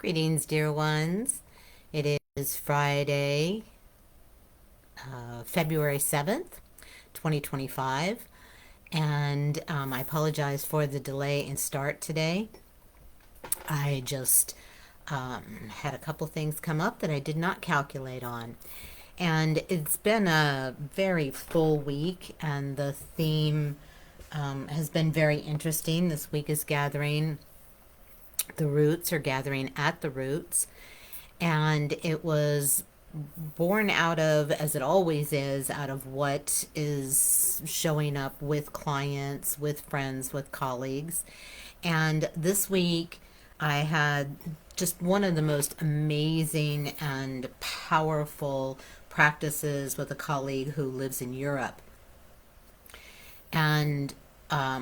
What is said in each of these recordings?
Greetings, dear ones. It is Friday, February 7th, 2025, and I apologize for the delay in start today. I just had a couple things come up that I did not calculate on. And it's been a very full week, and the theme has been very interesting. This week is gathering the roots, or gathering at the roots. And it was born out of, as it always is, out of what is showing up with clients, with friends, with colleagues. And this week, I had just one of the most amazing and powerful practices with a colleague who lives in Europe. And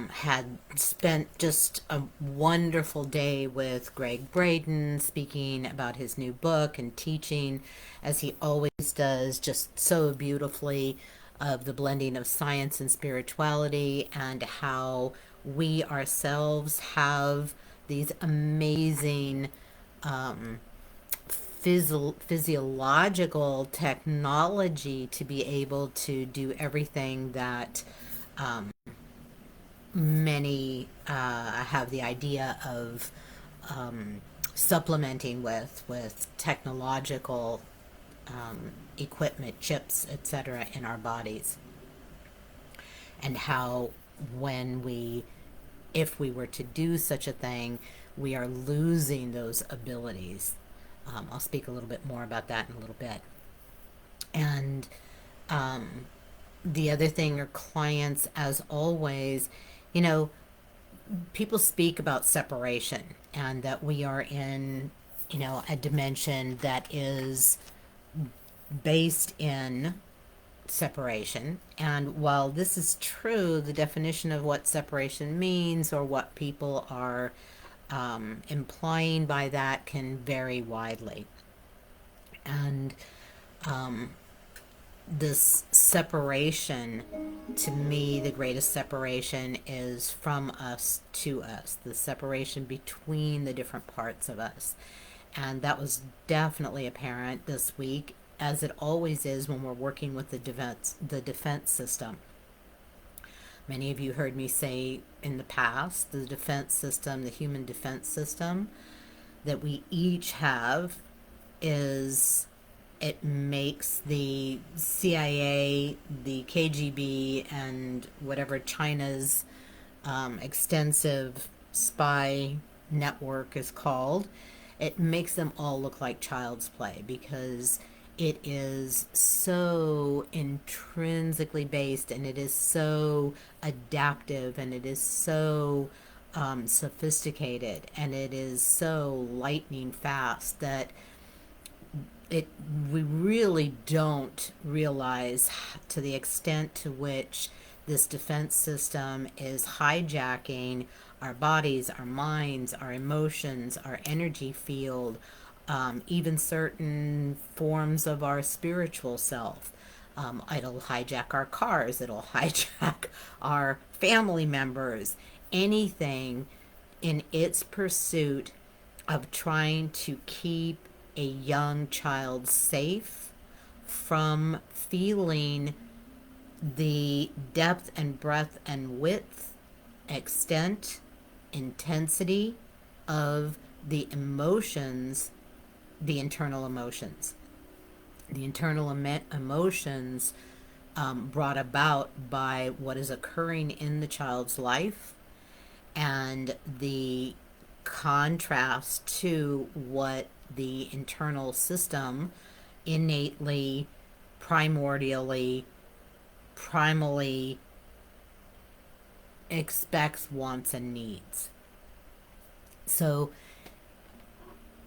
had spent just a wonderful day with Greg Braden speaking about his new book and teaching, as he always does, just so beautifully, of the blending of science and spirituality, and how we ourselves have these amazing physiological technology to be able to do everything that many have the idea of supplementing with technological equipment, chips, etc., in our bodies, and how when we, if we were to do such a thing, we are losing those abilities. I'll speak a little bit more about that in a little bit. And the other thing are clients, as always, you know, people speak about separation, and that we are in, a dimension that is based in separation. And while this is true, the definition of what separation means, or what people are implying by that, can vary widely. And this separation, to me, the greatest separation is from us to us, the separation between the different parts of us. And that was definitely apparent this week, as it always is when we're working with the defense system. Many of you heard me say in the past, the defense system, the human defense system that we each have, is, it makes the CIA, the KGB, and whatever China's extensive spy network is called, it makes them all look like child's play, because it is so intrinsically based, and it is so adaptive, and it is so sophisticated, and it is so lightning fast, that it we really don't realize to the extent to which this defense system is hijacking our bodies, our minds, our emotions, our energy field, even certain forms of our spiritual self. It'll hijack our cars, it'll hijack our family members, anything, in its pursuit of trying to keep a young child safe from feeling the depth and breadth and width, extent, intensity of the emotions, the internal emotions. The internal emotions brought about by what is occurring in the child's life, and the contrast to what the internal system innately, primordially, primally expects, wants, and needs. So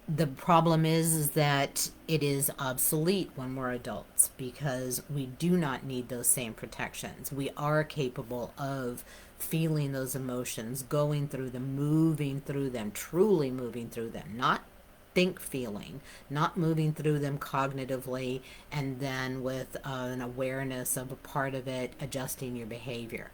the problem is that it is obsolete when we're adults, because we do not need those same protections. We are capable of feeling those emotions, going through them, moving through them, truly moving through them, not think feeling, not moving through them cognitively, and then with an awareness of a part of it, adjusting your behavior,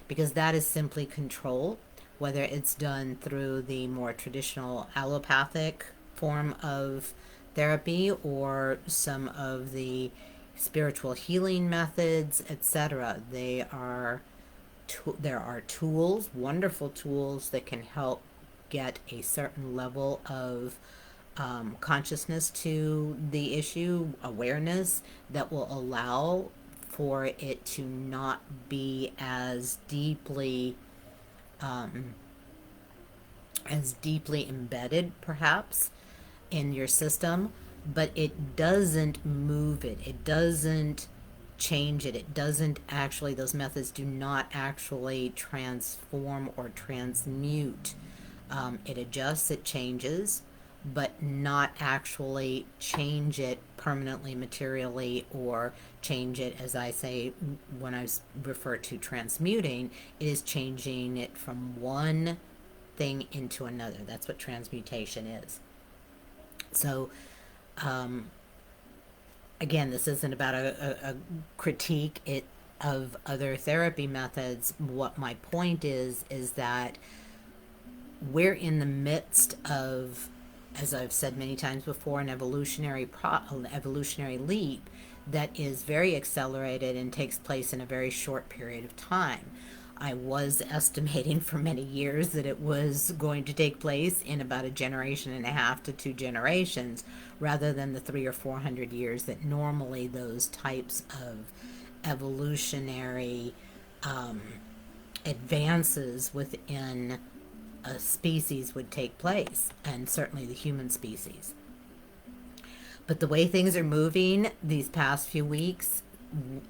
because that is simply control, whether it's done through the more traditional allopathic form of therapy or some of the spiritual healing methods, etc. There are tools, wonderful tools that can help get a certain level of consciousness to the issue, awareness that will allow for it to not be um, as deeply embedded, perhaps, in your system, but it doesn't move it. It doesn't change it. It doesn't actually, those methods do not actually transform or transmute. It adjusts, it changes, but not actually change it permanently, materially, or change it, as I say, when I refer to transmuting, it is changing it from one thing into another. That's what transmutation is. So, um, again, this isn't about a critique of other therapy methods. What my point is that we're in the midst of, as I've said many times before, an evolutionary leap that is very accelerated and takes place in a very short period of time. I was estimating for many years that it was going to take place in about a generation and a half to 2 generations, rather than the 300 or 400 years that normally those types of evolutionary um, advances within a species would take place, and certainly the human species. But the way things are moving these past few weeks,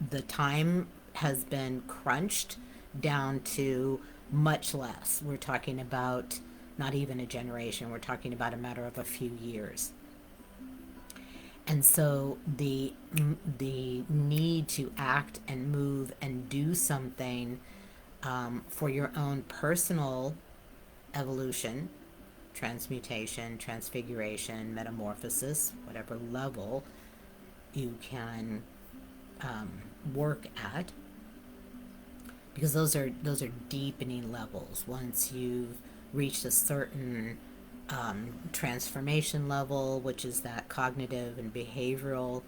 the time has been crunched down to much less. We're talking about not even a generation, we're talking about a matter of a few years. And so the need to act and move and do something for your own personal evolution, transmutation, transfiguration, metamorphosis, whatever level you can work at, because those are deepening levels. Once you've reached a certain transformation level, which is that cognitive and behavioral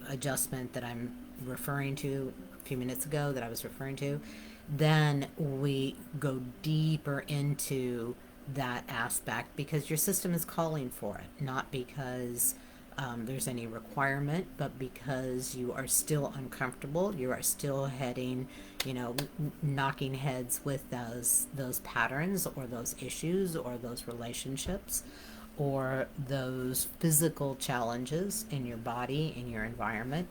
adjustment that I'm referring to a few minutes ago, that I was referring to, then we go deeper into that aspect because your system is calling for it, not because there's any requirement, but because you are still uncomfortable, you are still heading, knocking heads with those patterns or those issues or those relationships or those physical challenges in your body, in your environment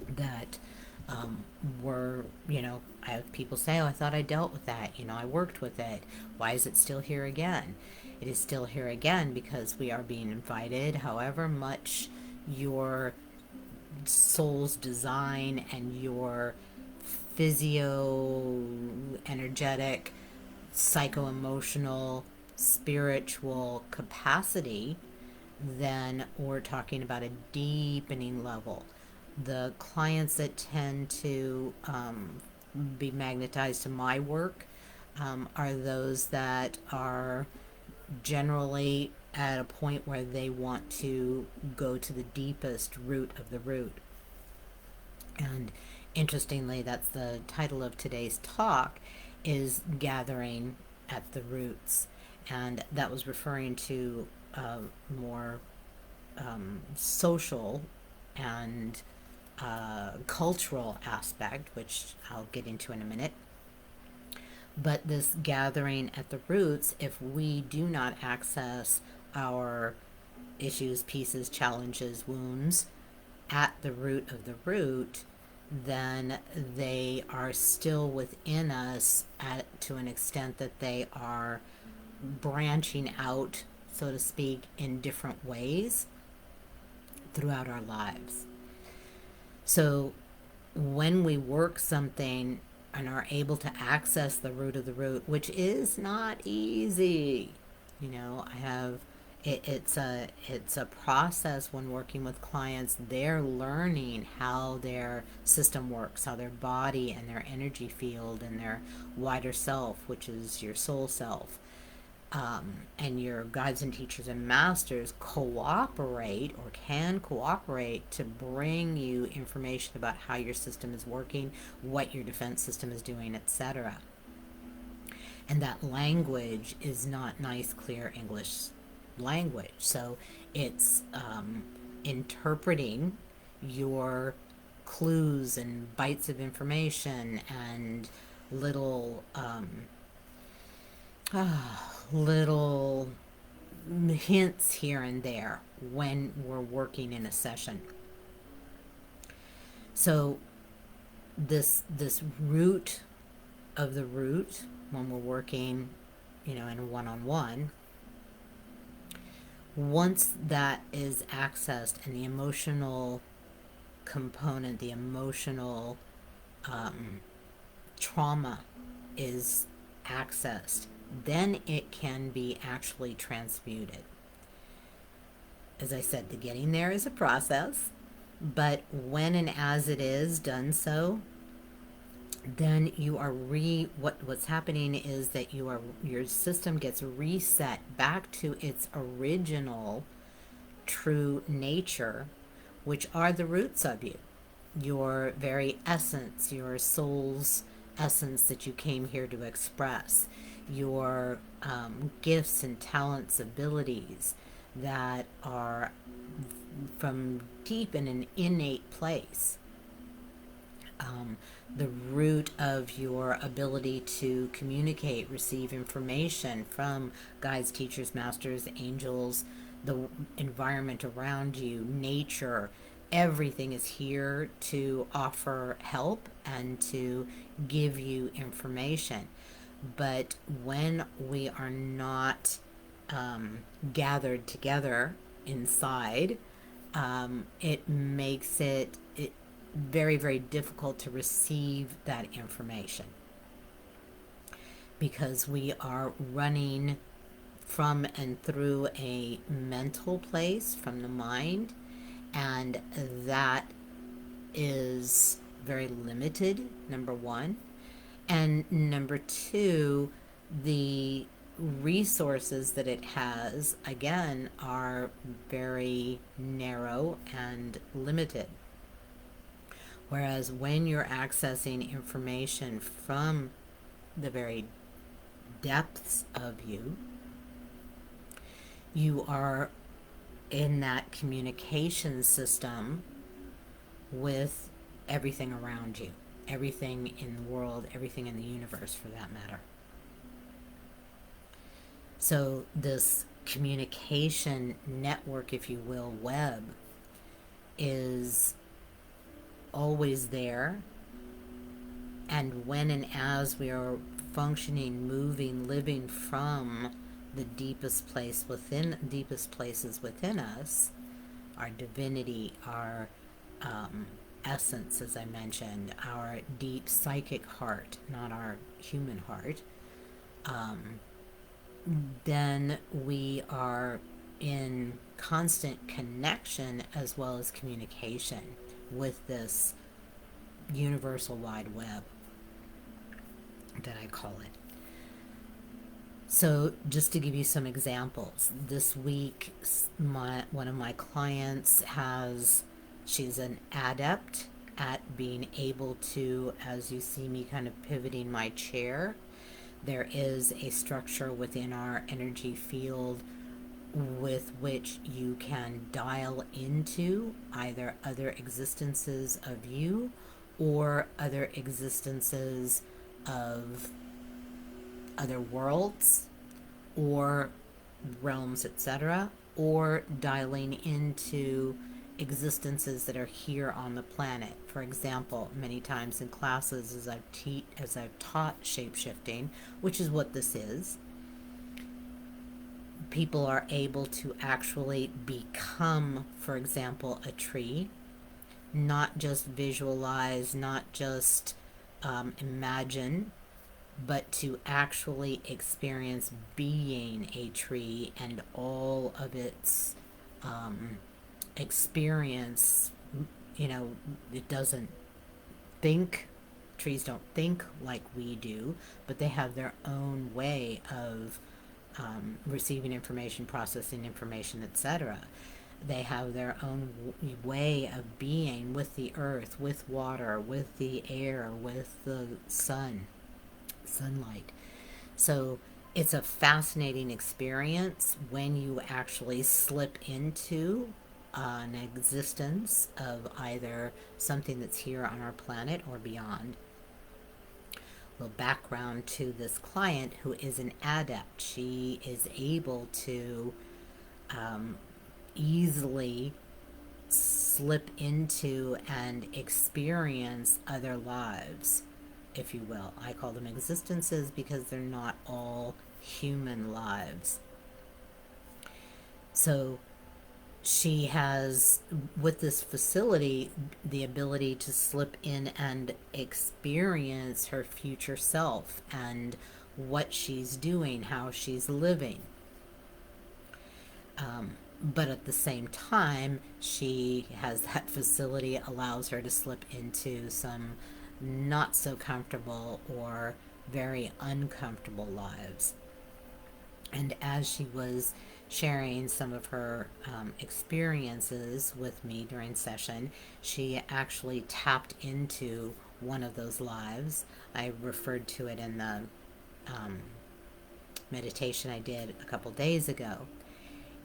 that were, I have people say, oh, I thought I dealt with that. I worked with it. Why is it still here again? It is still here again because we are being invited, however much your soul's design and your physio, energetic, psycho emotional, spiritual capacity, then we're talking about a deepening level. The clients that tend to be magnetized to my work are those that are generally at a point where they want to go to the deepest root of the root. And interestingly, that's the title of today's talk, is Gathering at the Roots. And that was referring to more social and cultural aspect, which I'll get into in a minute. But this gathering at the roots, if we do not access our issues, pieces, challenges, wounds at the root of the root, then they are still within us to an extent that they are branching out, so to speak, in different ways throughout our lives. So when we work something and are able to access the root of the root, which is not easy, it's a process. When working with clients, they're learning how their system works, how their body and their energy field and their wider self, which is your soul self, and your guides and teachers and masters cooperate or can cooperate to bring you information about how your system is working, what your defense system is doing, etc. And that language is not nice, clear English language. So it's interpreting your clues and bites of information and little little hints here and there when we're working in a session. So this root of the root, when we're working, in a one-on-one, once that is accessed and the emotional component, the emotional trauma is accessed, then it can be actually transmuted. As I said, the getting there is a process, but when and as it is done so, then you are what's happening is that your system gets reset back to its original true nature, which are the roots of you, your very essence, your soul's essence that you came here to express, your gifts and talents, abilities that are from deep in an innate place. The root of your ability to communicate, receive information from guides, teachers, masters, angels, the environment around you, nature, everything is here to offer help and to give you information. But when we are not gathered together inside, it makes it very, very difficult to receive that information because we are running from and through a mental place from the mind, and that is very limited, number one. And number two, the resources that it has, again, are very narrow and limited. Whereas when you're accessing information from the very depths of you, you are in that communication system with everything around you, everything in the world, everything in the universe for that matter. So this communication network, if you will, web, is always there, and when and as we are functioning, moving, living from the deepest places within us, our divinity, our essence, as I mentioned, our deep psychic heart, not our human heart, then we are in constant connection as well as communication with this universal wide web that I call it. So just to give you some examples, this week one of my clients she's an adept at being able to, as you see me kind of pivoting my chair, there is a structure within our energy field with which you can dial into either other existences of you or other existences of other worlds or realms, etc., or dialing into existences that are here on the planet. For example, many times in classes as I've taught shape-shifting, which is what this is, people are able to actually become, for example, a tree, not just visualize, not just imagine, but to actually experience being a tree and all of its experience. It doesn't think, trees don't think like we do, but they have their own way of receiving information, processing information, etc. They have their own way of being with the earth, with water, with the air, with the sunlight. So it's a fascinating experience when you actually slip into an existence of either something that's here on our planet or beyond. A little background to this client who is an adept. She is able to um, easily slip into and experience other lives, if you will. I call them existences because they're not all human lives. So she has, with this facility, the ability to slip in and experience her future self and what she's doing, how she's living. But at the same time, she has that facility allows her to slip into some not so comfortable or very uncomfortable lives. And as she was sharing some of her experiences with me during session, she actually tapped into one of those lives. I referred to it in the um, meditation I did a couple days ago.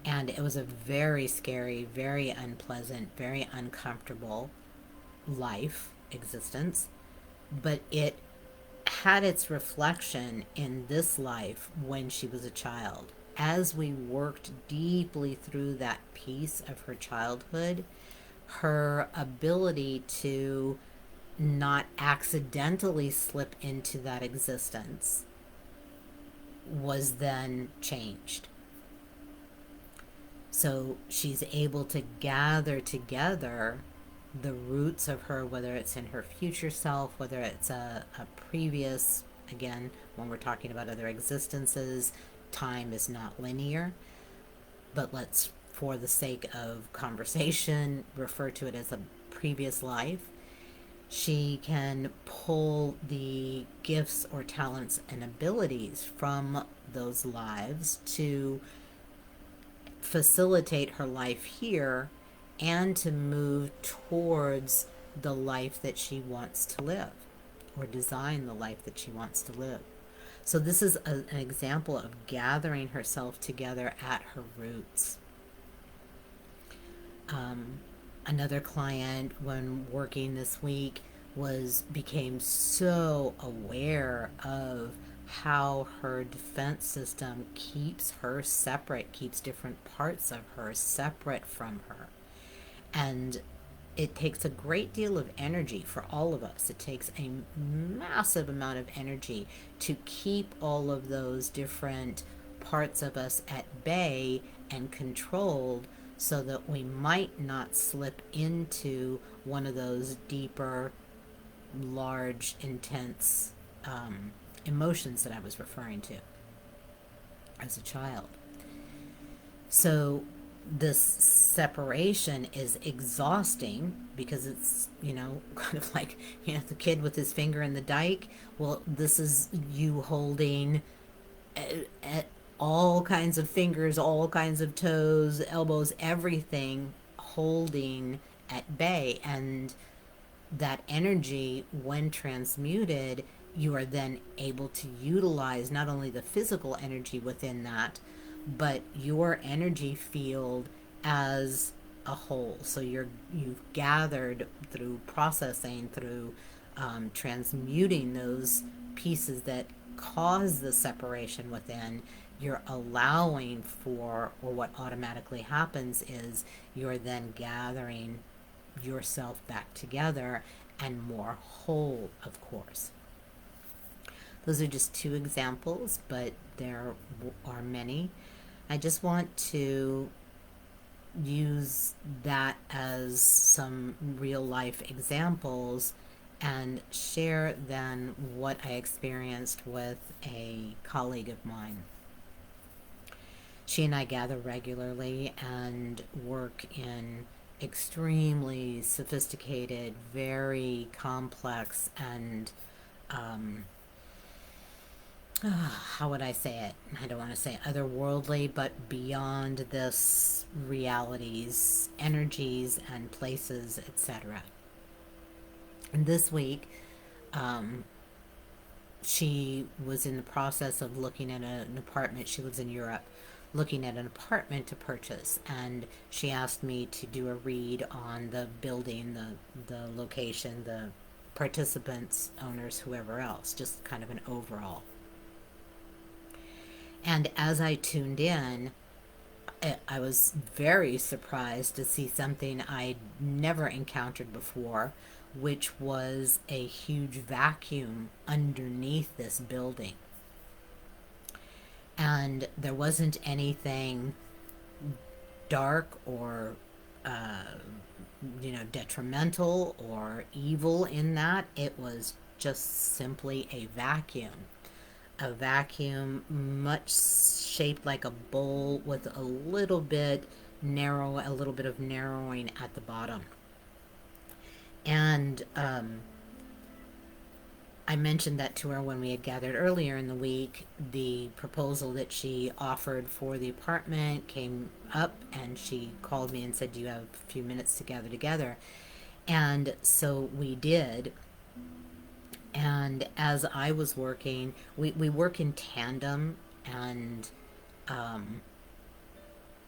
And it was a very scary, very unpleasant, very uncomfortable existence. But it had its reflection in this life when she was a child. As we worked deeply through that piece of her childhood, her ability to not accidentally slip into that existence was then changed. So she's able to gather together the roots of her, whether it's in her future self, whether it's a previous, again, when we're talking about other existences, time is not linear, but let's, for the sake of conversation, refer to it as a previous life. She can pull the gifts or talents and abilities from those lives to facilitate her life here and to move towards the life that she wants to live or design the life that she wants to live. So this is an example of gathering herself together at her roots. Another client, when working this week, became so aware of how her defense system keeps her separate, keeps different parts of her separate from her. And it takes a great deal of energy for all of us. It takes a massive amount of energy to keep all of those different parts of us at bay and controlled so that we might not slip into one of those deeper, large, intense emotions that I was referring to as a child. So this separation is exhausting because it's, kind of like, the kid with his finger in the dike. Well, this is you holding all kinds of fingers, all kinds of toes, elbows, everything holding at bay. And that energy, when transmuted, you are then able to utilize not only the physical energy within that, but your energy field as a whole. So you've gathered through processing, through transmuting those pieces that cause the separation within. You're allowing for, or what automatically happens is you're then gathering yourself back together and more whole, of course. Those are just two examples, but there are many. I just want to use that as some real life examples and share then what I experienced with a colleague of mine. She and I gather regularly and work in extremely sophisticated, very complex, and how would I say it? I don't want to say otherworldly, but beyond this realities, energies, and places, etc. And this week, um, she was in the process of looking at an apartment. She lives in Europe, looking at an apartment to purchase, and she asked me to do a read on the building, the location, the participants, owners, whoever else, just kind of an overall. And as I tuned in, I was very surprised to see something I'd never encountered before, which was a huge vacuum underneath this building. And there wasn't anything dark or, uh, detrimental or evil in that. It was just simply a vacuum. A vacuum much shaped like a bowl with a little bit of narrowing at the bottom. And I mentioned that to her when we had gathered earlier in the week. The proposal that she offered for the apartment came up, and she called me and said, "Do you have a few minutes to gather together?" And so we did. And as I was working, we work in tandem, and um,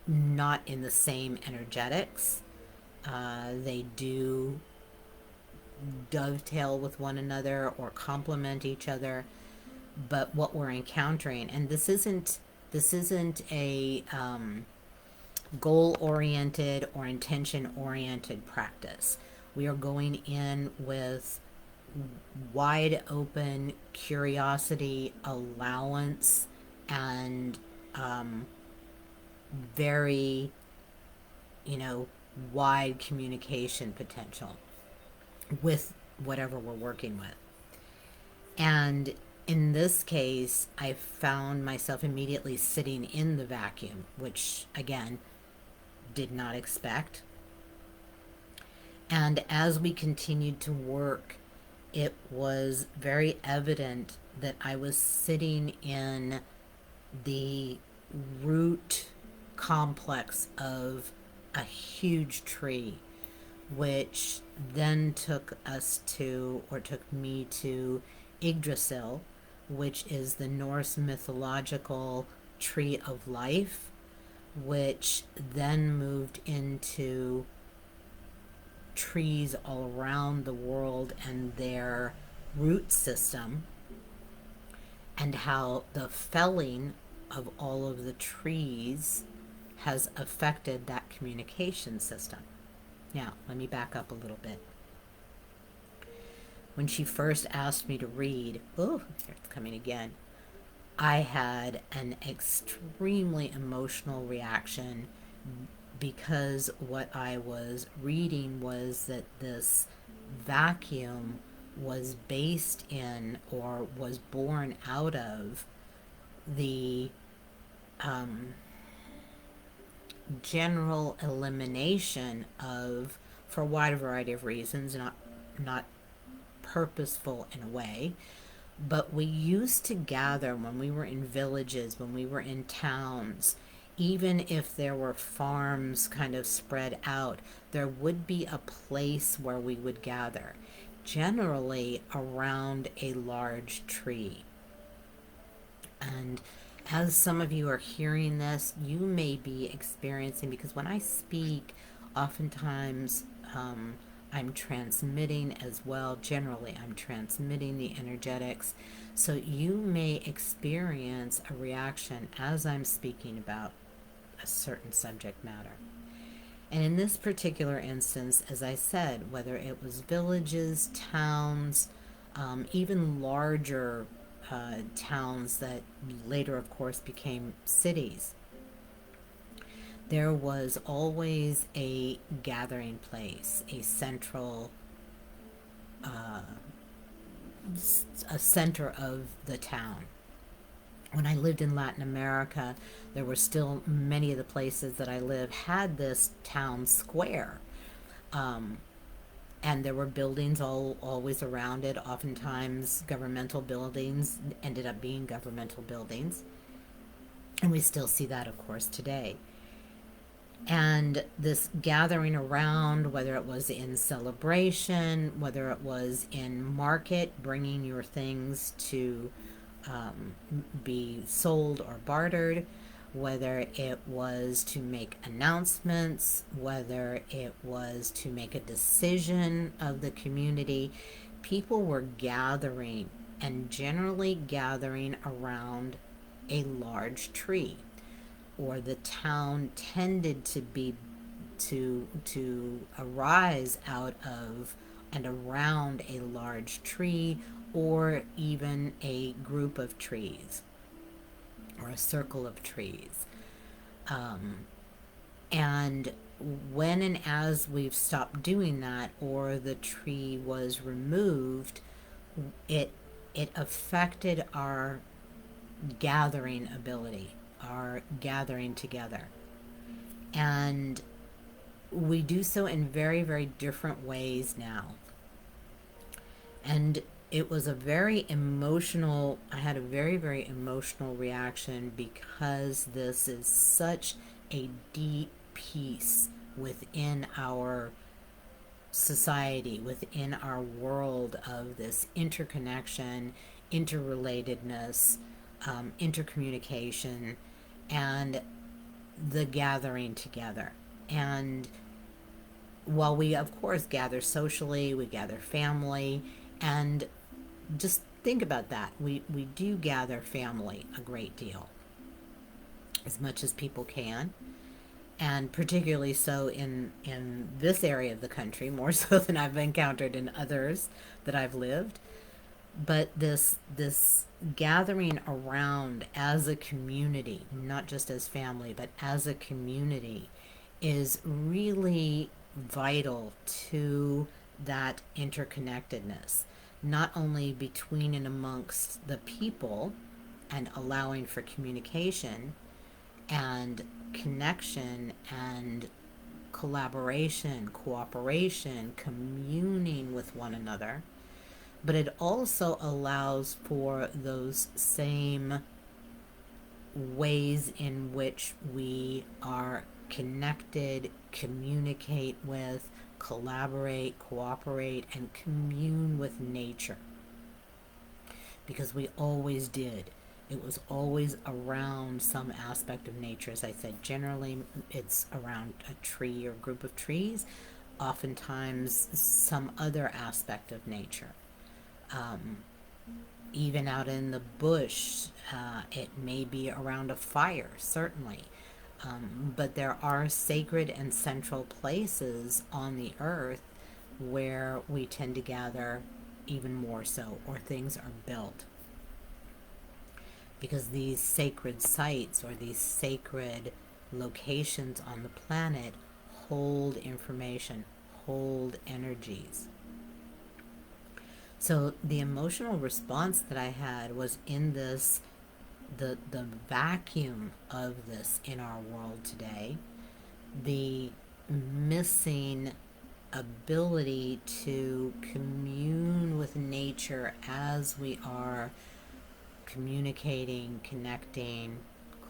not in the same energetics. They do dovetail with one another or complement each other. But what we're encountering, and this isn't a goal oriented or intention oriented practice. We are going in with wide open curiosity, allowance, and very, you know, wide communication potential with whatever we're working with. And in this case, I found myself immediately sitting in the vacuum, which again, did not expect. And as we continued to work, it was very evident that I was sitting in the root complex of a huge tree, which then took me to Yggdrasil, which is the Norse mythological tree of life, which then moved into trees all around the world and their root system, and how the felling of all of the trees has affected that communication system. Now, let me back up a little bit. When she first asked me to read, oh, here it's coming again, I had an extremely emotional reaction, because what I was reading was that this vacuum was based in, or was born out of, the um, general elimination of, for a wide variety of reasons, not purposeful in a way, but we used to gather when we were in villages, when we were in towns, even if there were farms kind of spread out, there would be a place where we would gather, generally around a large tree. And as some of you are hearing this, you may be experiencing, because when I speak, oftentimes I'm transmitting as well. Generally, I'm transmitting the energetics. So you may experience a reaction as I'm speaking about a certain subject matter. And in this particular instance, as I said, whether it was villages, towns, even larger towns that later, of course, became cities, there was always a gathering place, uh, a center of the town. When I lived in Latin America, there were still many of the places that I lived had this town square. Um, And there were buildings always around it. Oftentimes, governmental buildings ended up being governmental buildings. And we still see that, of course, today. And this gathering around, whether it was in celebration, whether it was in market, bringing your things to be sold or bartered, whether it was to make announcements, whether it was to make a decision of the community, people were gathering, and generally gathering around a large tree, or the town tended to be to arise out of and around a large tree, or even a group of trees or a circle of trees. And when and as we've stopped doing that, or the tree was removed, it it affected our gathering ability, our gathering together. And we do so in very, very different ways now. And it was a very emotional, I had a very, very emotional reaction, because this is such a deep piece within our society, within our world, of this interconnection, interrelatedness, intercommunication, and the gathering together. And while we, of course, gather socially, we gather family, and just think about that. We do gather family a great deal, as much as people can, and particularly so in this area of the country, more so than I've encountered in others that I've lived. But this gathering around as a community, not just as family, but as a community, is really vital to that interconnectedness, not only between and amongst the people, and allowing for communication and connection and collaboration, cooperation, communing with one another, but it also allows for those same ways in which we are connected, communicate with, collaborate, cooperate, and commune with nature. Because we always did. It was always around some aspect of nature. As I said, generally it's around a tree or group of trees, oftentimes some other aspect of nature. Um, Even out in the bush, it may be around a fire, certainly. But there are sacred and central places on the earth where we tend to gather even more so, or things are built. Because these sacred sites, or these sacred locations on the planet, hold information, hold energies. So the emotional response that I had was in this, the vacuum of this in our world today, the missing ability to commune with nature as we are communicating, connecting,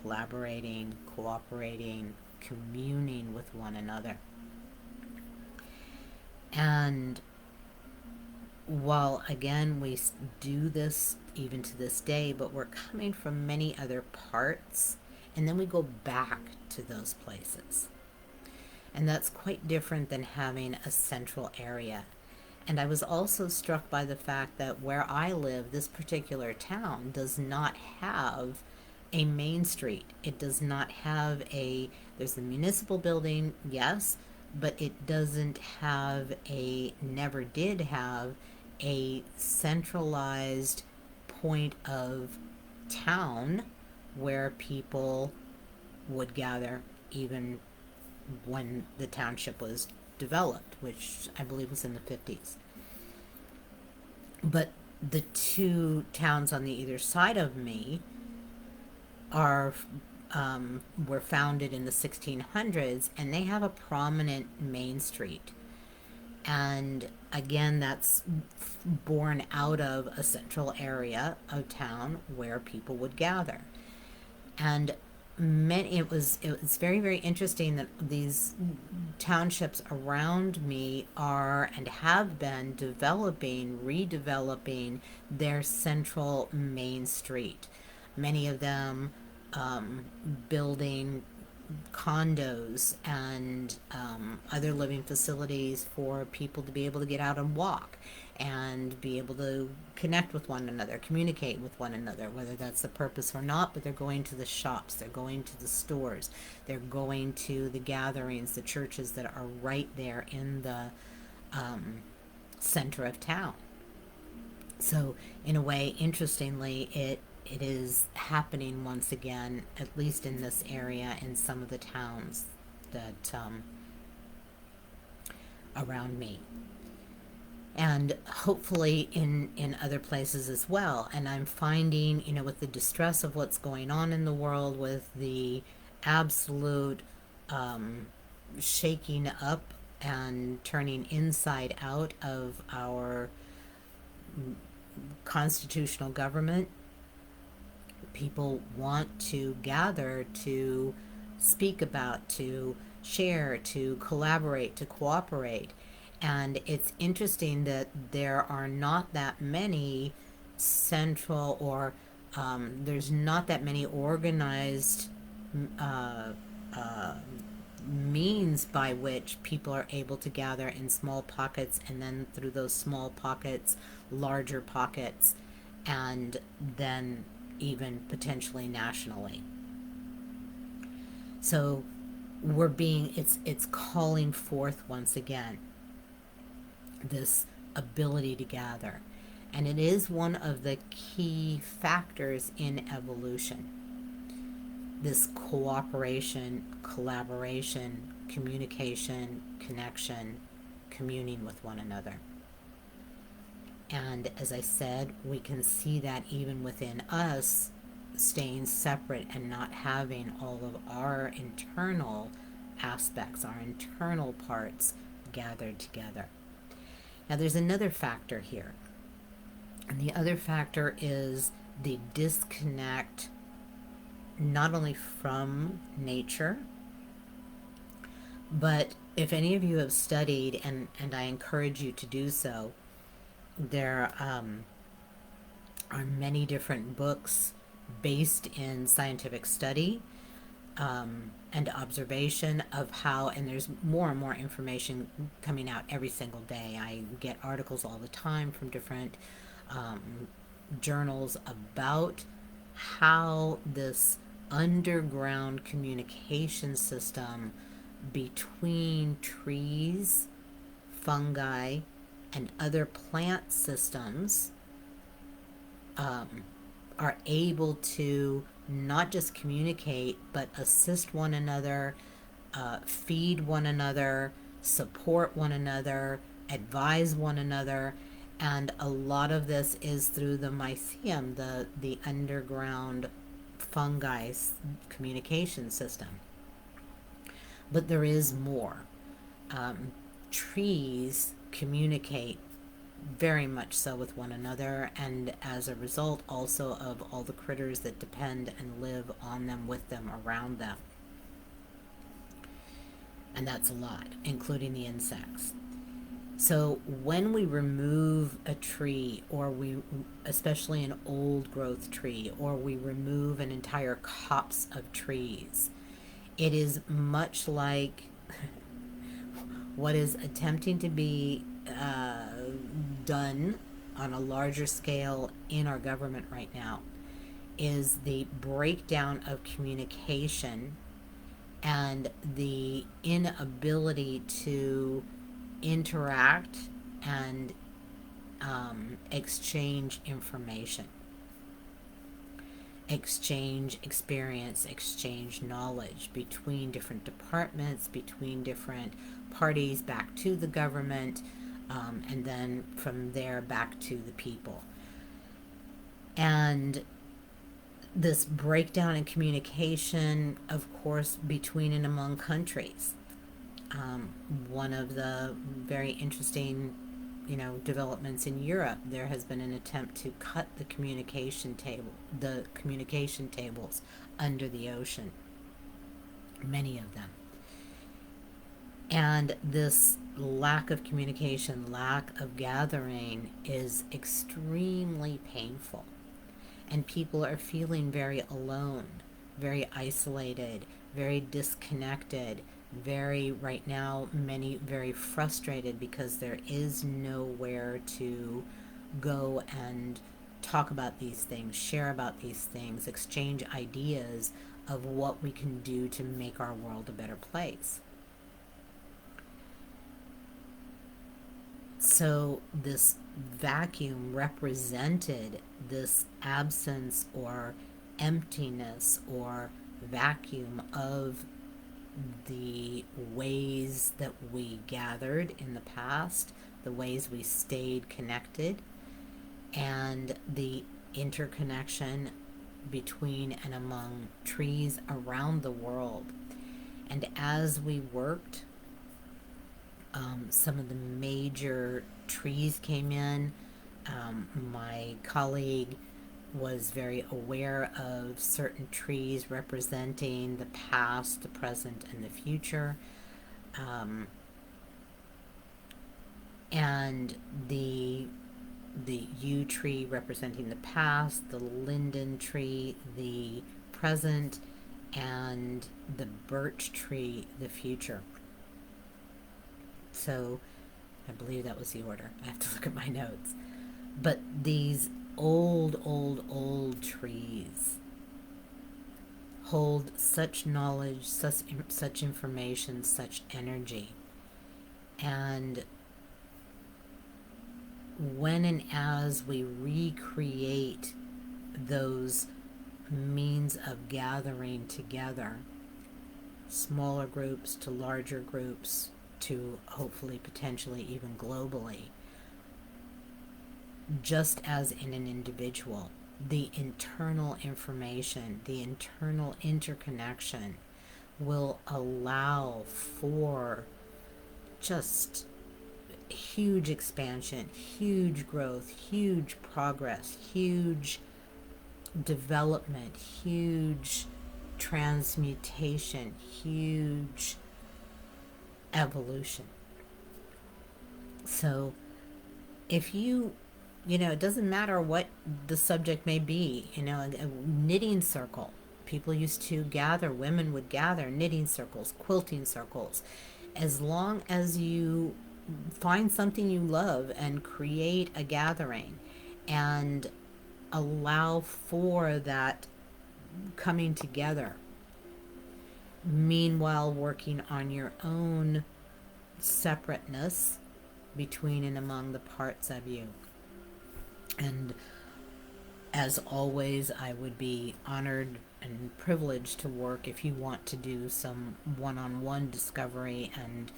collaborating, cooperating, communing with one another. And while again we do this even to this day, but we're coming from many other parts, and then we go back to those places. And that's quite different than having a central area. And I was also struck by the fact that where I live, this particular town does not have a main street. It does not have there's a municipal building, yes, but it doesn't have never did have a centralized point of town where people would gather, even when the township was developed, which I believe was in the 50s. But the two towns on the either side of me are were founded in the 1600s, and they have a prominent main street. And again, that's born out of a central area of town where people would gather. And it was very, very interesting that these townships around me are and have been redeveloping their central main street. Many of them building condos and other living facilities for people to be able to get out and walk and be able to connect with one another, communicate with one another, whether that's the purpose or not. But they're going to the shops, they're going to the stores, they're going to the gatherings, the churches that are right there in the center of town. So, in a way, interestingly, it is happening once again, at least in this area, in some of the towns that around me, and hopefully in other places as well. And I'm finding, with the distress of what's going on in the world, with the absolute shaking up and turning inside out of our constitutional government, people want to gather to speak about, to share, to collaborate, to cooperate. And it's interesting that there are not that many central or there's not that many organized uh, uh, means by which people are able to gather in small pockets, and then through those small pockets, larger pockets, and then even potentially nationally. So it's calling forth once again this ability to gather. And it is one of the key factors in evolution. This cooperation, collaboration, communication, connection, communing with one another. And as I said, we can see that even within us, staying separate and not having all of our internal aspects, our internal parts gathered together. Now, there's another factor here. And the other factor is the disconnect, not only from nature, but if any of you have studied, and I encourage you to do so, there are many different books based in scientific study and observation of how, and there's more and more information coming out every single day. I get articles all the time from different journals about how this underground communication system between trees, fungi, and other plant systems are able to not just communicate, but assist one another, feed one another, support one another, advise one another. And a lot of this is through the mycelium, the underground fungi communication system. But there is more. Trees communicate very much so with one another, and as a result also of all the critters that depend and live on them, with them, around them. And that's a lot, including the insects. So when we remove a tree, or especially an old growth tree, or we remove an entire copse of trees, it is much like what is attempting to be done on a larger scale in our government right now, is the breakdown of communication and the inability to interact and exchange information, exchange experience, exchange knowledge between different departments, between different parties, back to the government, and then from there back to the people. And this breakdown in communication, of course, between and among countries. One of the very interesting, developments in Europe, there has been an attempt to cut the communication tables under the ocean, many of them. And this lack of communication, lack of gathering is extremely painful. And people are feeling very alone, very isolated, very disconnected, right now, many very frustrated because there is nowhere to go and talk about these things, share about these things, exchange ideas of what we can do to make our world a better place. So this vacuum represented this absence or emptiness or vacuum of the ways that we gathered in the past, the ways we stayed connected, and the interconnection between and among trees around the world. And as we worked, some of the major trees came in. My colleague was very aware of certain trees representing the past, the present, and the future. And the yew tree representing the past, the linden tree, the present, and the birch tree, the future. So I believe that was the order. I have to look at my notes. But these old trees hold such knowledge, such information, such energy. And when and as we recreate those means of gathering together, smaller groups to larger groups to hopefully potentially even globally, just as in an individual, the internal information, the internal interconnection will allow for just huge expansion, huge growth, huge progress, huge development, huge transmutation, huge evolution. So if it doesn't matter what the subject may be, a knitting circle. People used to gather, women would gather knitting circles, quilting circles. As long as you find something you love and create a gathering and allow for that coming together, meanwhile working on your own separateness between and among the parts of you. And as always, I would be honored and privileged to work if you want to do some one-on-one discovery and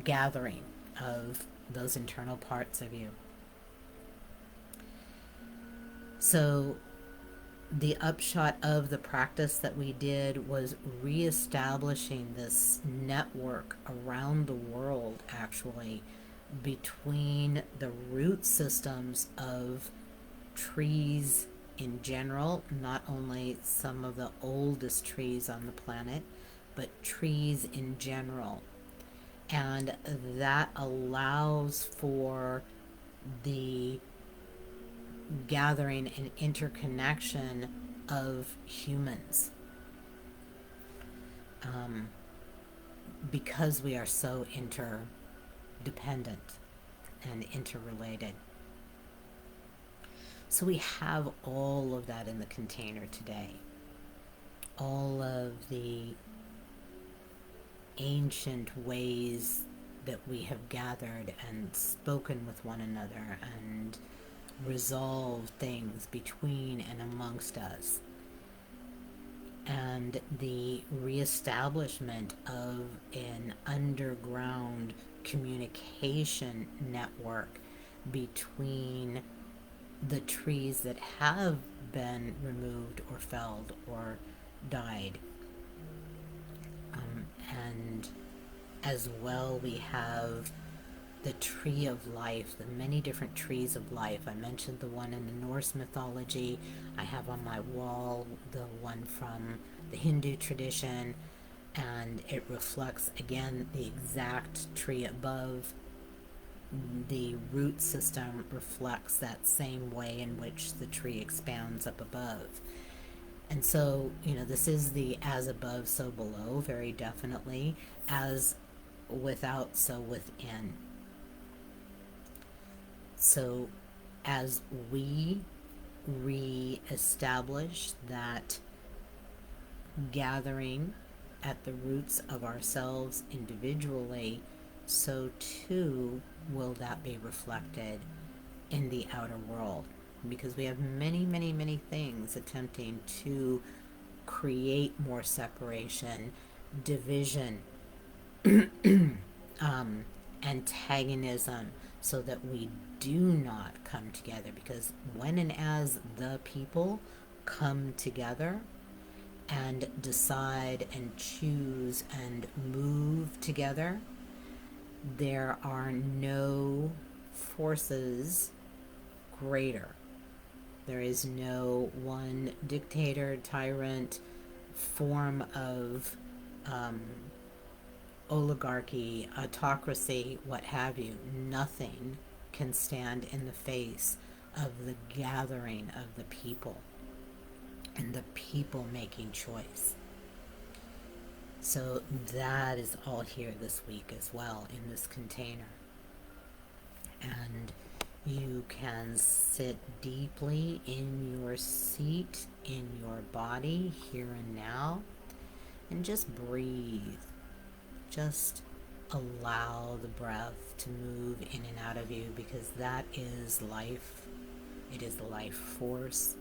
gathering of those internal parts of you. So the upshot of the practice that we did was reestablishing this network around the world, actually, between the root systems of trees in general, not only some of the oldest trees on the planet, but trees in general. And that allows for the gathering and interconnection of humans, because we are so interdependent and interrelated. So we have all of that in the container today. All of the ancient ways that we have gathered and spoken with one another and resolved things between and amongst us, and the reestablishment of an underground communication network between the trees that have been removed or felled or died, And as well, we have the tree of life, the many different trees of life. I mentioned the one in the Norse mythology. I have on my wall the one from the Hindu tradition, and it reflects again the exact tree above. The root system reflects that same way in which the tree expands up above. And so, this is the as above, so below, very definitely. As without, so within. So, as we re-establish that gathering at the roots of ourselves individually, so too will that be reflected in the outer world. Because we have many, many, many things attempting to create more separation, division, antagonism, so that we do not come together. Because when and as the people come together and decide and choose and move together, there are no forces greater. There is no one dictator, tyrant, form of oligarchy, autocracy, what have you. Nothing can stand in the face of the gathering of the people and the people making choice. So that is all here this week as well in this container. And you can sit deeply in your seat, in your body, here and now, and just breathe. Just allow the breath to move in and out of you, because that is life. It is the life force.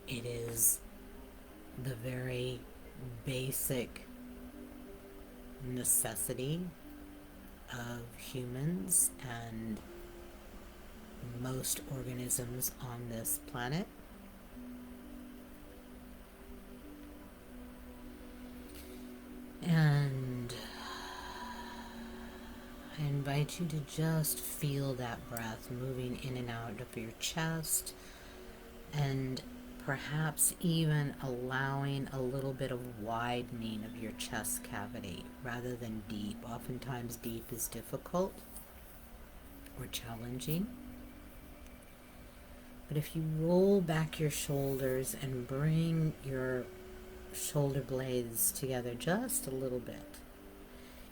It is the very basic necessity of humans and most organisms on this planet. And I invite you to just feel that breath moving in and out of your chest, and perhaps even allowing a little bit of widening of your chest cavity rather than deep. Oftentimes deep is difficult or challenging. But if you roll back your shoulders and bring your shoulder blades together just a little bit,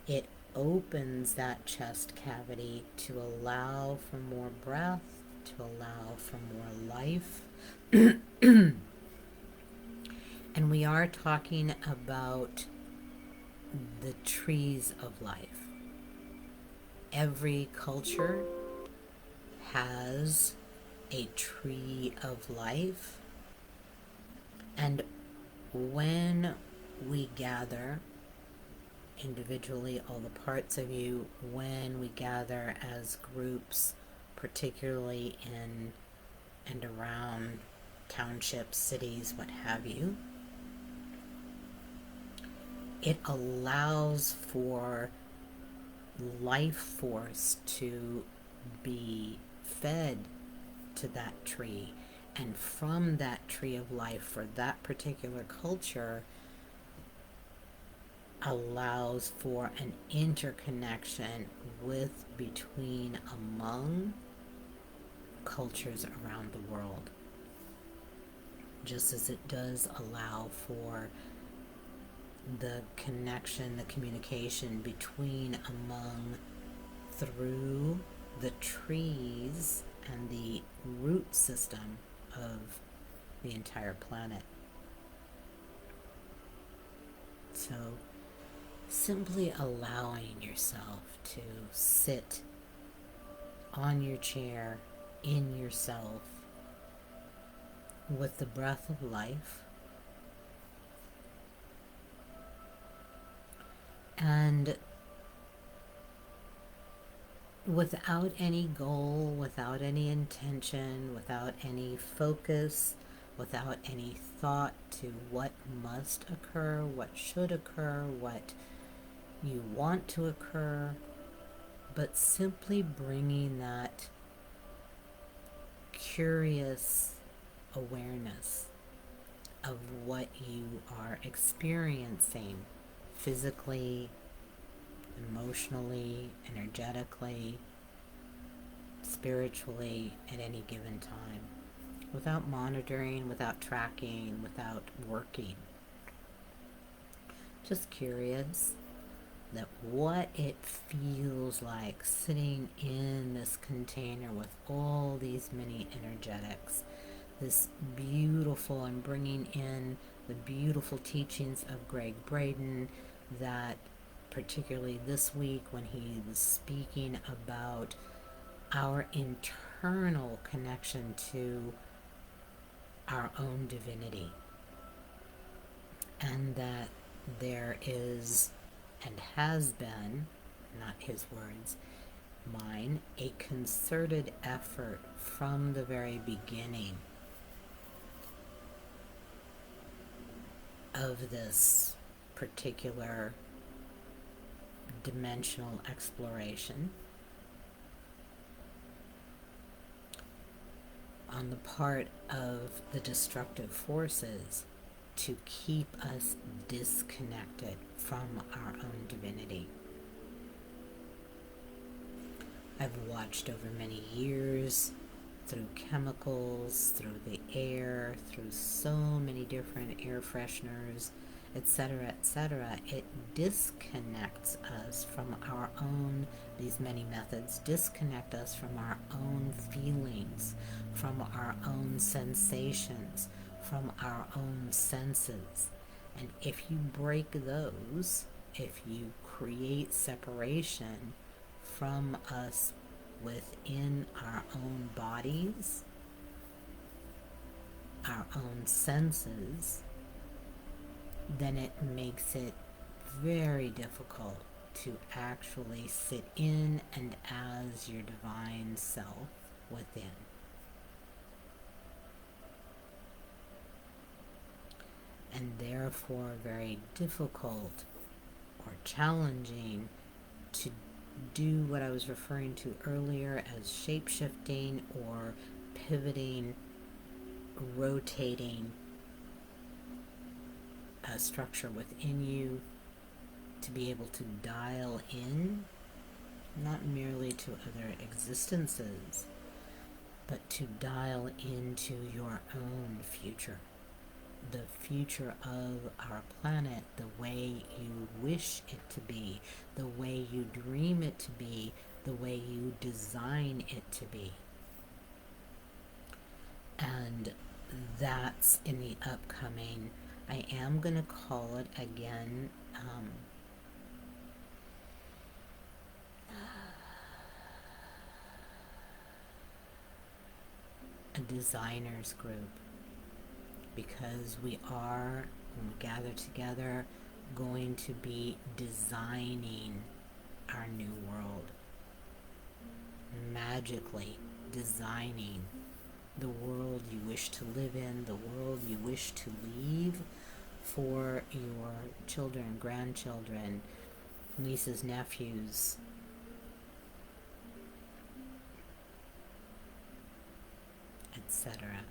it opens that chest cavity to allow for more breath, to allow for more life. And we are talking about the trees of life. Every culture has a tree of life. And when we gather individually, all the parts of you, when we gather as groups, particularly in and around townships, cities, what have you, it allows for life force to be fed to that tree. And from that tree of life for that particular culture allows for an interconnection between among cultures around the world. Just as it does allow for the connection, the communication between among through the trees and the root system of the entire planet. So simply allowing yourself to sit on your chair in yourself with the breath of life, and without any goal, without any intention, without any focus, without any thought to what must occur, what should occur, what you want to occur, but simply bringing that curious awareness of what you are experiencing physically, emotionally, energetically, spiritually at any given time, without monitoring, without tracking, without working. Just curious that what it feels like sitting in this container with all these many energetics, this beautiful, and bringing in the beautiful teachings of Greg Braden, that particularly this week when he was speaking about our internal connection to our own divinity, and that there is and has been, not his words, mine, a concerted effort from the very beginning of this particular dimensional exploration on the part of the destructive forces to keep us disconnected from our own divinity. I've watched over many years, through chemicals, through the air, through so many different air fresheners, etc., etc. It disconnects us from our own, these many methods disconnect us from our own feelings, from our own sensations, from our own senses. And if you break those, if you create separation from us within our own bodies, our own senses, then it makes it very difficult to actually sit in and as your divine self within. And therefore very difficult or challenging to do what I was referring to earlier as shape-shifting or pivoting, rotating a structure within you to be able to dial in, not merely to other existences, but to dial into your own future, the future of our planet, the way you wish it to be, the way you dream it to be, the way you design it to be. And that's in the upcoming, I am going to call it again, a designers group, because we are, when we gather together, going to be designing our new world, magically designing the world you wish to live in, the world you wish to leave for your children, grandchildren, nieces, nephews, etc.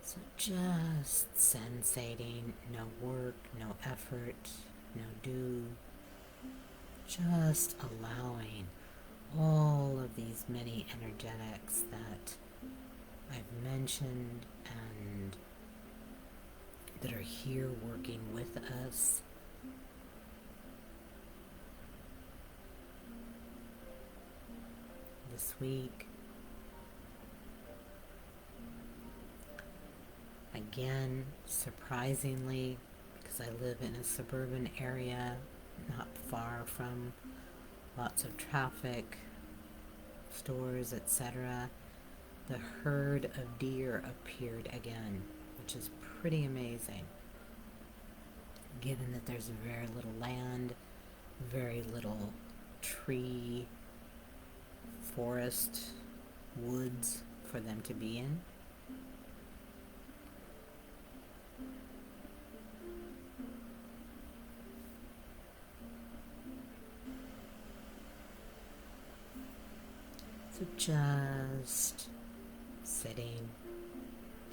So just sensating, no work, no effort, no do, just allowing all of these many energetics that I've mentioned and that are here working with us this week. Again, surprisingly, because I live in a suburban area not far from lots of traffic, stores, etc., the herd of deer appeared again, which is pretty amazing, given that there's very little land, very little tree, forest, woods for them to be in. So just sitting,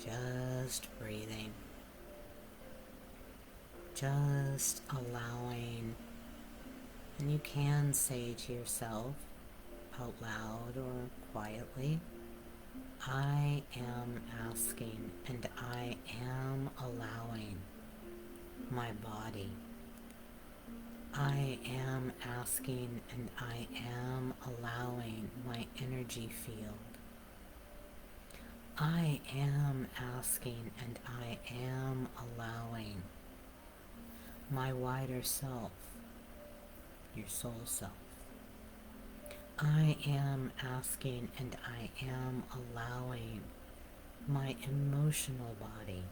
just breathing, just allowing, and you can say to yourself out loud or quietly, I am asking and I am allowing my body. I am asking and I am allowing my energy field. I am asking and I am allowing my wider self, your soul self. I am asking and I am allowing my emotional body.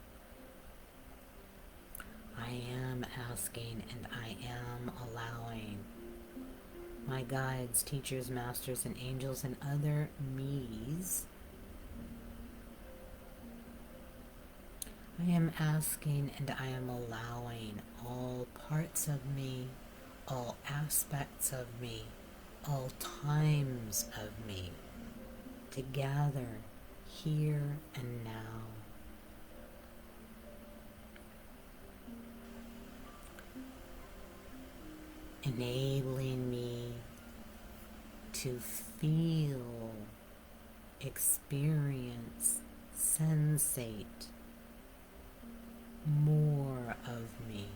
I am asking and I am allowing my guides, teachers, masters, and angels and other me's. I am asking and I am allowing all parts of me, all aspects of me, all times of me to gather here and now. Enabling me to feel, experience, sensate more of me,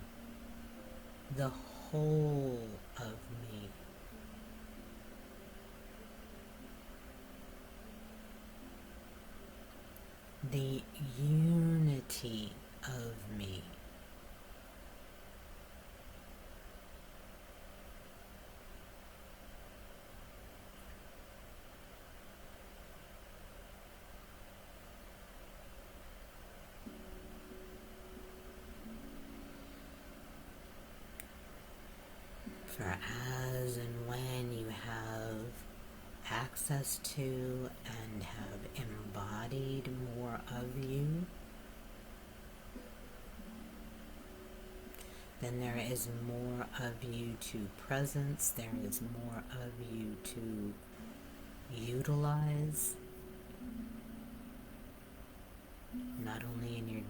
the whole of me. The unity of me. For as and when you have access to and have embodied more of you, then there is more of you to presence, there is more of you to utilize, not only in your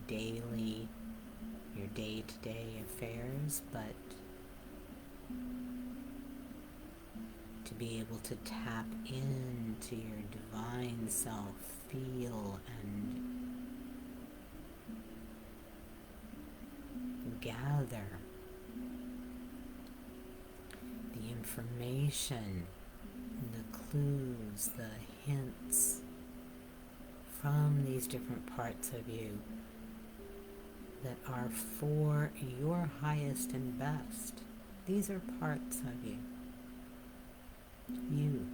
day-to-day affairs, but to be able to tap into your divine self, feel and gather the information, the clues, the hints from these different parts of you that are for your highest and best. These are parts of you. You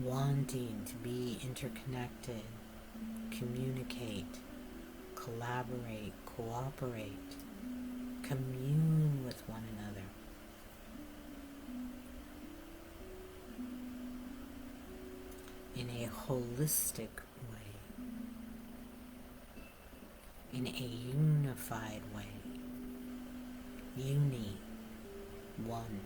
wanting to be interconnected, communicate, collaborate, cooperate, commune with one another. In a holistic way, in a unified way, one.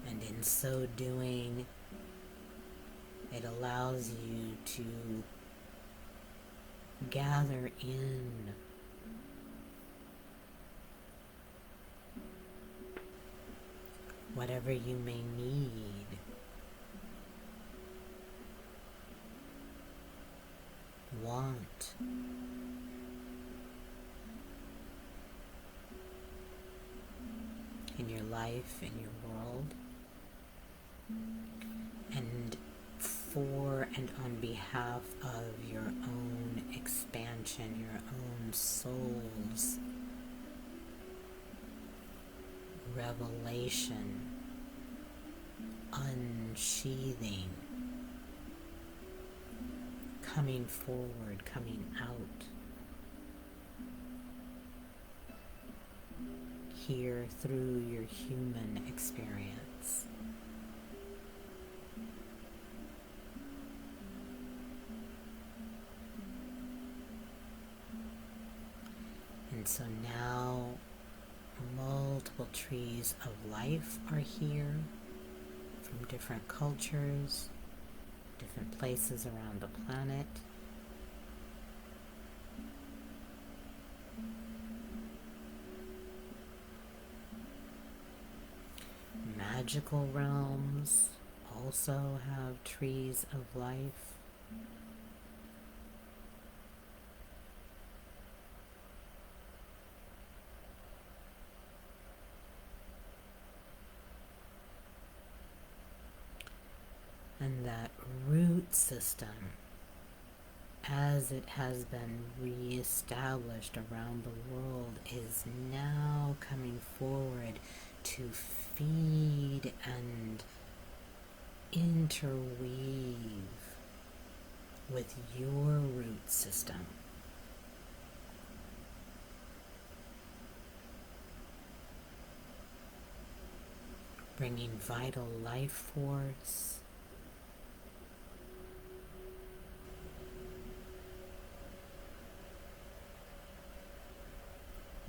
And in so doing, it allows you to gather in whatever you may need, want, in your life, in your world, and for and on behalf of your own expansion, your own soul's revelation, unsheathing, coming forward, coming out here through your human experience. And so now multiple trees of life are here from different cultures, different places around the planet. Magical realms also have trees of life. And that root system, as it has been reestablished around the world, is now coming forward to feed and interweave with your root system. Bringing vital life force,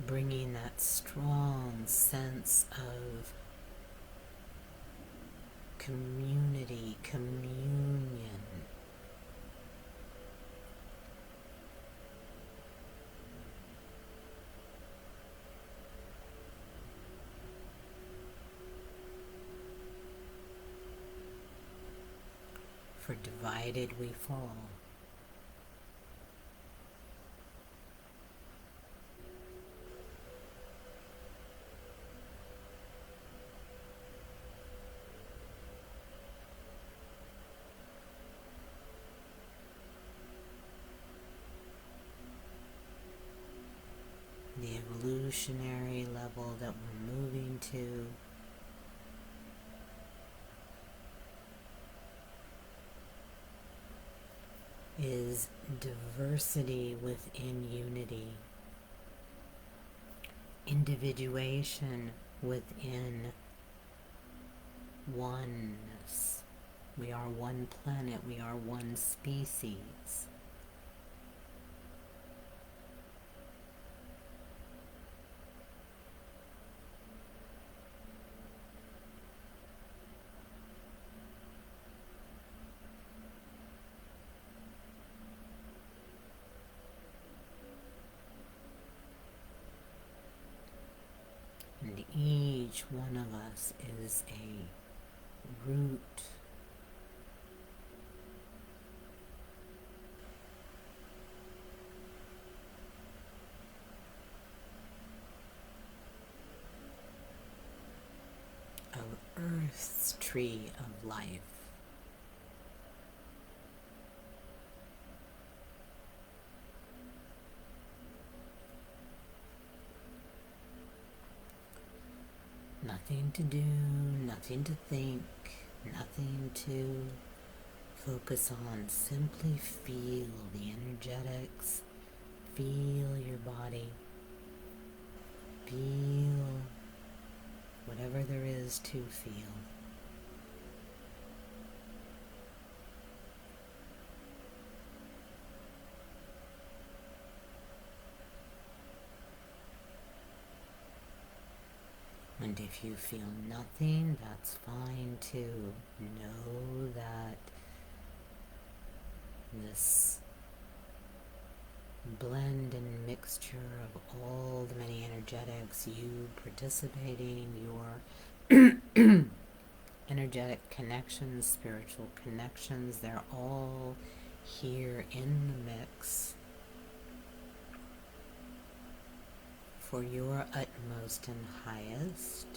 bringing that strong sense of community, communion. For divided we fall. The evolutionary level that we're moving to is diversity within unity, individuation within oneness. We are one planet, we are one species. And each one of us is a root of Earth's tree of life. Nothing to do, nothing to think, nothing to focus on. Simply feel the energetics, feel your body, feel whatever there is to feel. And if you feel nothing, that's fine too. Know that this blend and mixture of all the many energetics, you participating, your energetic connections, spiritual connections, they're all here in the mix for your utmost and highest.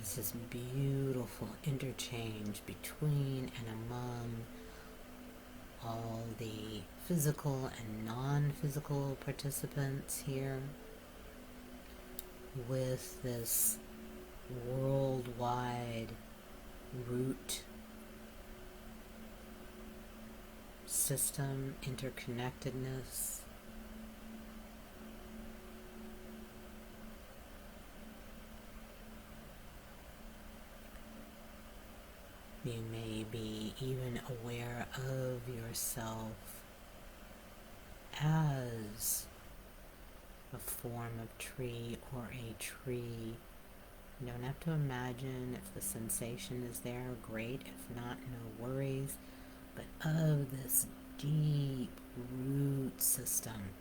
As There's this beautiful interchange between and among all the physical and non-physical participants here, with this worldwide root system, interconnectedness. You may be even aware of yourself as a form of tree or a tree. You don't have to imagine. If the sensation is there, great. If not, no worries. But of this deep root system.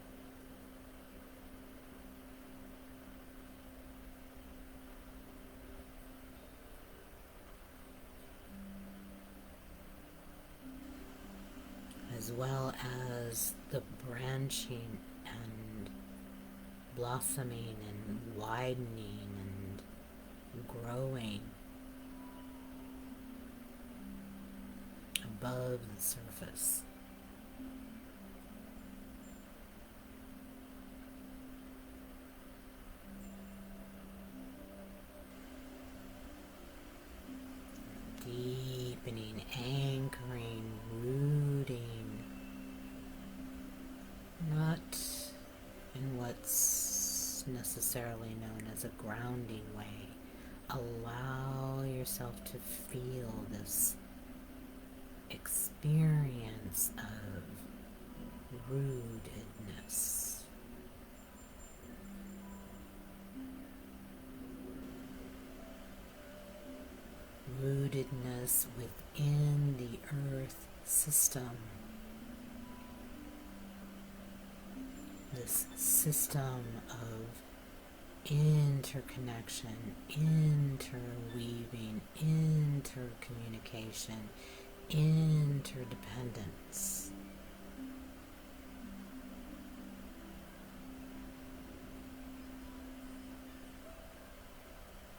As well as the branching and blossoming and widening and growing above the surface. Deepening, anchoring, rooting, not in what's necessarily known as a grounding way. Allow yourself to feel this experience of rootedness. Rootedness within the earth system. This system of interconnection, interweaving, intercommunication, interdependence.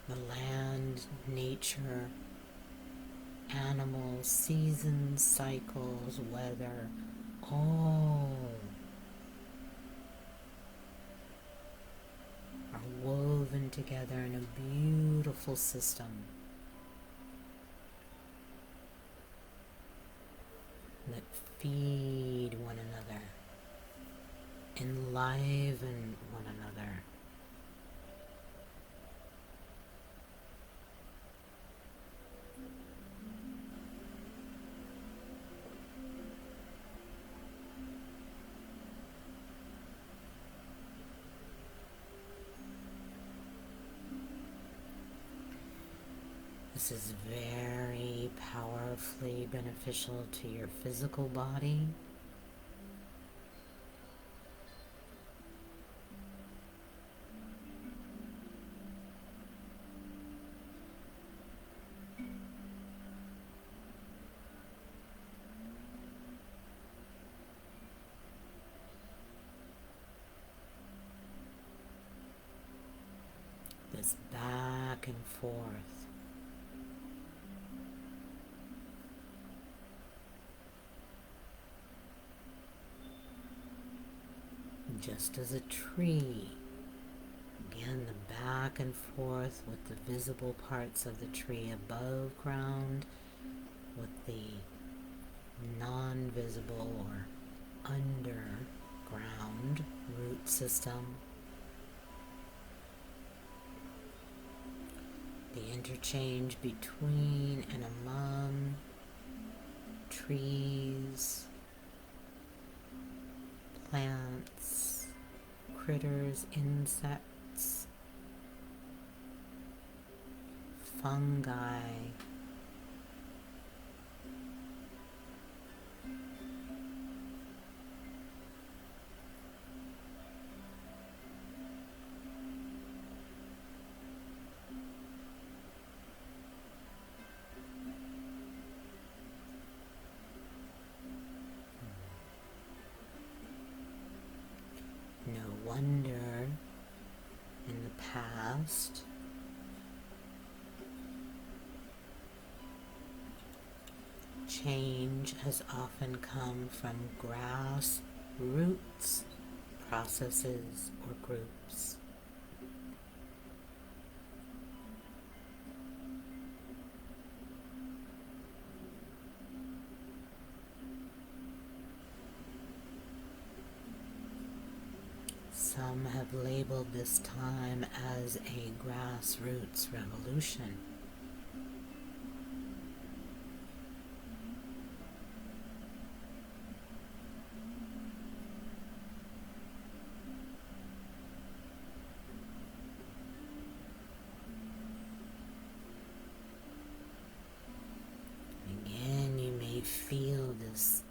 The land, nature, animals, seasons, cycles, weather, all are woven together in a beautiful system that feed one another, enliven one another. This is very powerfully beneficial to your physical body. This back and forth. Just as a tree, again, the back and forth with the visible parts of the tree above ground, with the non-visible or underground root system. The interchange between and among trees, plants, critters, insects, fungi, no wonder in the past Change has often come from grass roots, processes, or groups. Some have labeled this time as a grassroots revolution. Again, you may feel this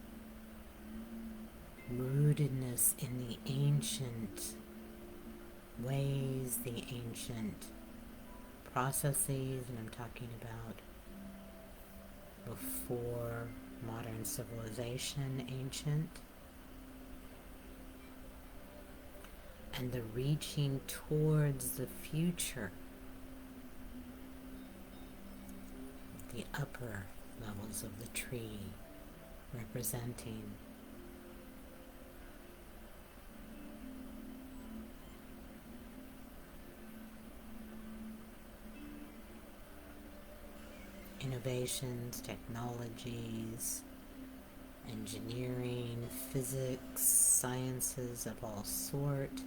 rootedness in the ancient ways, the ancient processes, and I'm talking about before modern civilization, ancient, and the reaching towards the future, the upper levels of the tree representing innovations, technologies, engineering, physics, sciences of all sort,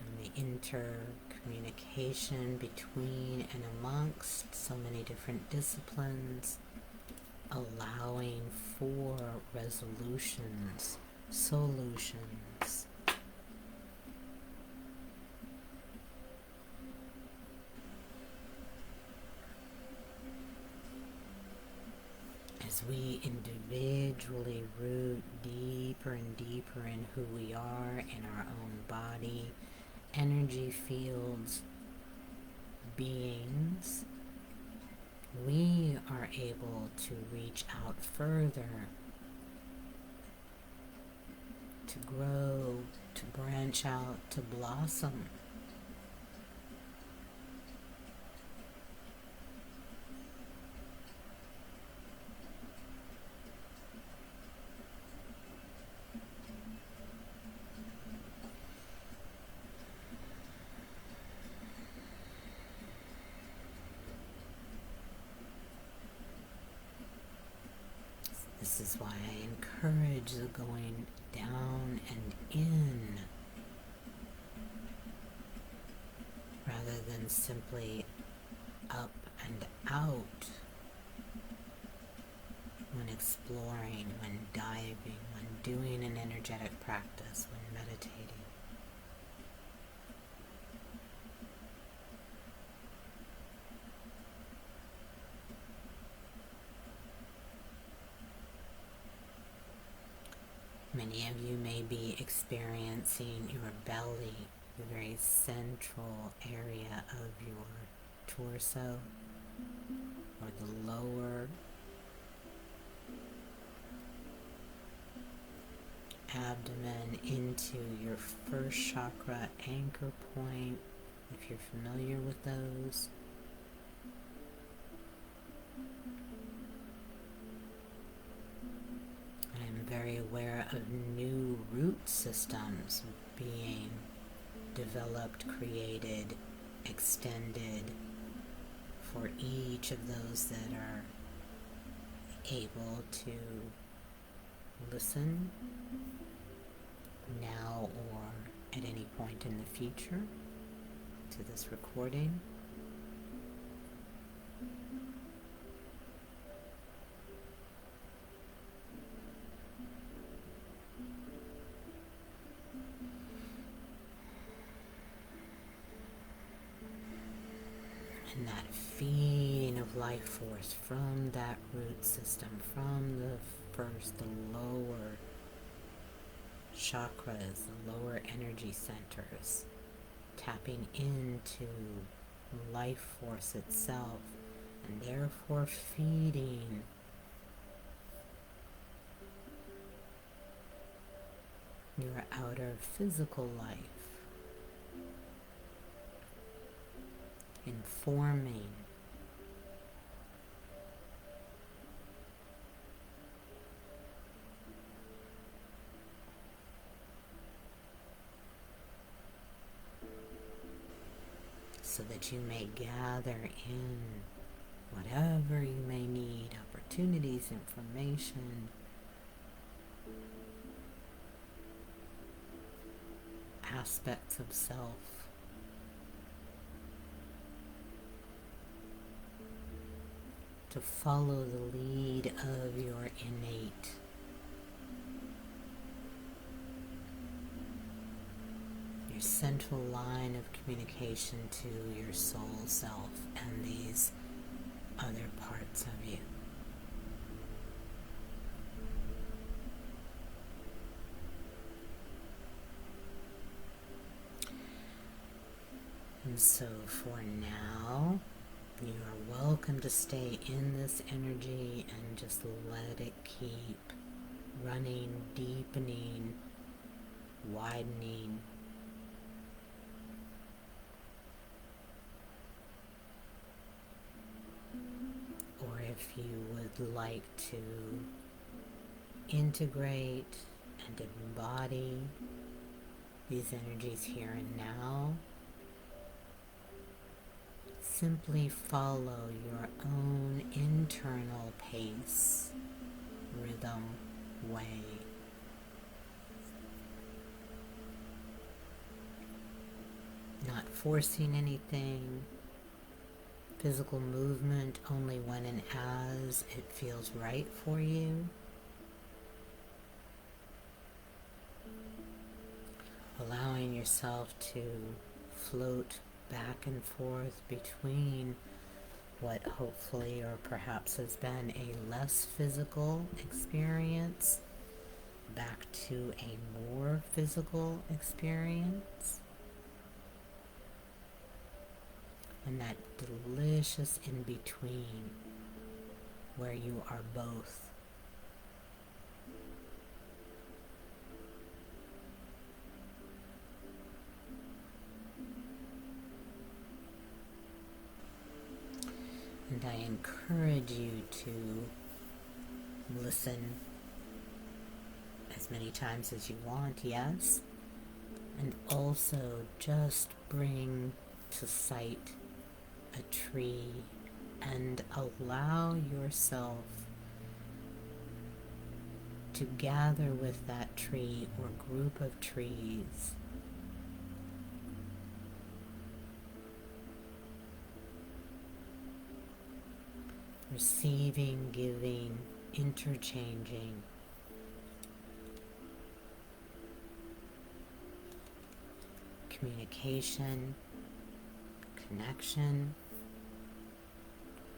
and the intercommunication between and amongst so many different disciplines, allowing for resolutions, solutions. As we individually root deeper and deeper in who we are, in our own body, energy fields, beings, we are able to reach out further, to grow, to branch out, to blossom. This is why I encourage the going down and in rather than simply up and out when exploring, when diving, when doing an energetic practice, when meditating. Many of you may be experiencing your belly, the very central area of your torso, or the lower abdomen into your first chakra anchor point, if you're familiar with those. Very aware of new root systems being developed, created, extended for each of those that are able to listen now or at any point in the future to this recording. And that feeding of life force from that root system, from the lower chakras, the lower energy centers, tapping into life force itself, and therefore feeding your outer physical life, informing so that you may gather in whatever you may need, opportunities, information, aspects of self, to follow the lead of your innate, your central line of communication to your soul self and these other parts of you. And so for now, you are welcome to stay in this energy and just let it keep running, deepening, widening. Or if you would like to integrate and embody these energies here and now, simply follow your own internal pace, rhythm, way. Not forcing anything, physical movement only when and as it feels right for you. Allowing yourself to float back and forth between what hopefully or perhaps has been a less physical experience back to a more physical experience. And that delicious in between where you are both. And I encourage you to listen as many times as you want, yes, and also just bring to sight a tree and allow yourself to gather with that tree or group of trees. Receiving, giving, interchanging. Communication, connection,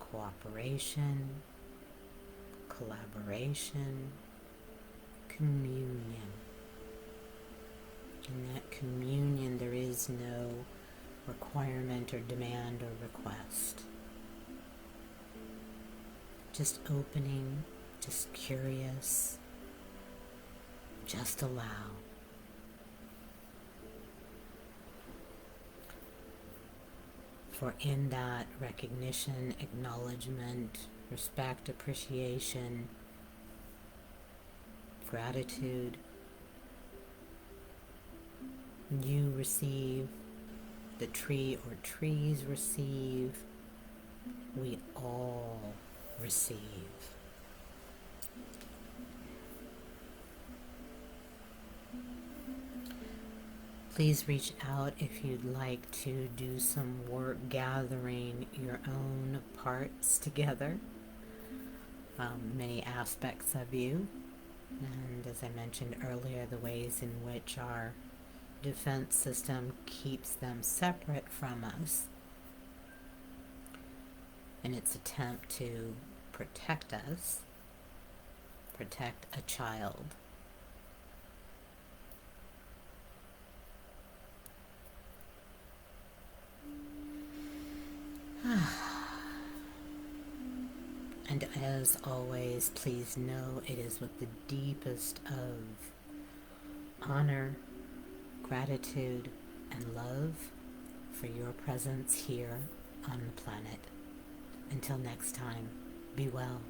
cooperation, collaboration, communion. In that communion, there is no requirement or demand or request. Just opening, just curious, just allow. For in that recognition, acknowledgement, respect, appreciation, gratitude, you receive, the tree or trees receive, we all receive. Please reach out if you'd like to do some work gathering your own parts together, many aspects of you, and as I mentioned earlier, the ways in which our defense system keeps them separate from us in its attempt to protect us, protect a child. And as always, please know it is with the deepest of honor, gratitude, and love for your presence here on the planet. Until next time, be well.